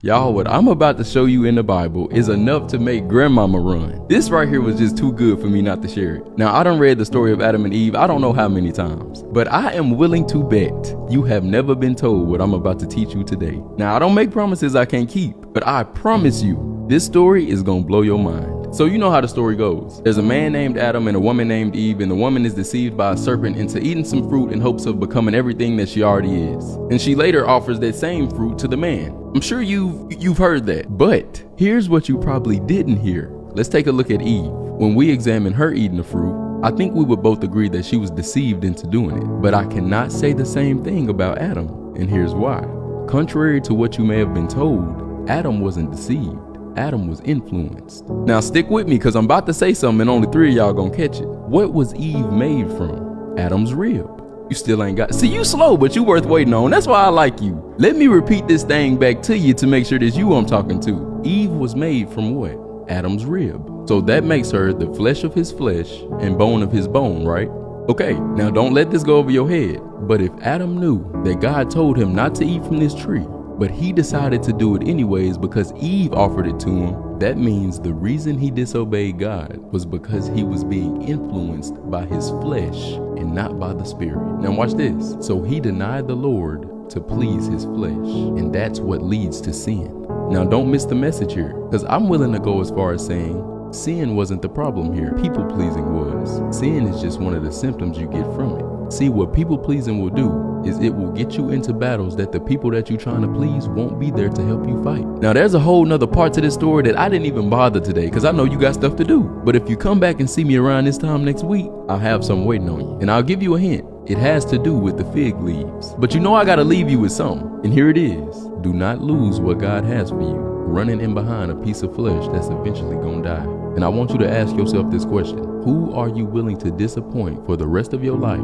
Y'all, what I'm about to show you in the Bible is enough to make grandmama run. This right here was just too good for me not to share it. Now, I done read the story of Adam and Eve I don't know how many times, but I am willing to bet you have never been told what I'm about to teach you today. Now, I don't make promises I can't keep, but I promise you, this story is gonna blow your mind. So you know how the story goes. There's a man named Adam and a woman named Eve, and the woman is deceived by a serpent into eating some fruit in hopes of becoming everything that she already is. And she later offers that same fruit to the man. I'm sure you've heard that, but here's what you probably didn't hear. Let's take a look at Eve. When we examine her eating the fruit, I think we would both agree that she was deceived into doing it. But I cannot say the same thing about Adam, and here's why. Contrary to what you may have been told, Adam wasn't deceived. Adam was influenced. Now stick with me, because I'm about to say something and only 3 of y'all gonna catch it. What was Eve made from? Adam's rib. You still ain't got. See, you slow, but you worth waiting on. That's why I like you. Let me repeat this thing back to you to make sure that's you I'm talking to. Eve was made from what? Adam's rib. So that makes her the flesh of his flesh and bone of his bone, right? Okay, now don't let this go over your head. But if Adam knew that God told him not to eat from this tree, but he decided to do it anyways because Eve offered it to him, that means the reason he disobeyed God was because he was being influenced by his flesh and not by the Spirit. Now watch this. So he denied the Lord to please his flesh, and that's what leads to sin. Now don't miss the message here, because I'm willing to go as far as saying sin wasn't the problem here. People pleasing was. Sin is just one of the symptoms you get from it. See, what people pleasing will do is it will get you into battles that the people that you're trying to please won't be there to help you fight. Now there's a whole nother part to this story that I didn't even bother today because I know you got stuff to do. But if you come back and see me around this time next week, I'll have something waiting on you. And I'll give you a hint. It has to do with the fig leaves. But you know I gotta leave you with something. And here it is. Do not lose what God has for you, running in behind a piece of flesh that's eventually gonna die. And I want you to ask yourself this question. Who are you willing to disappoint for the rest of your life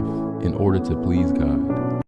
in order to please God?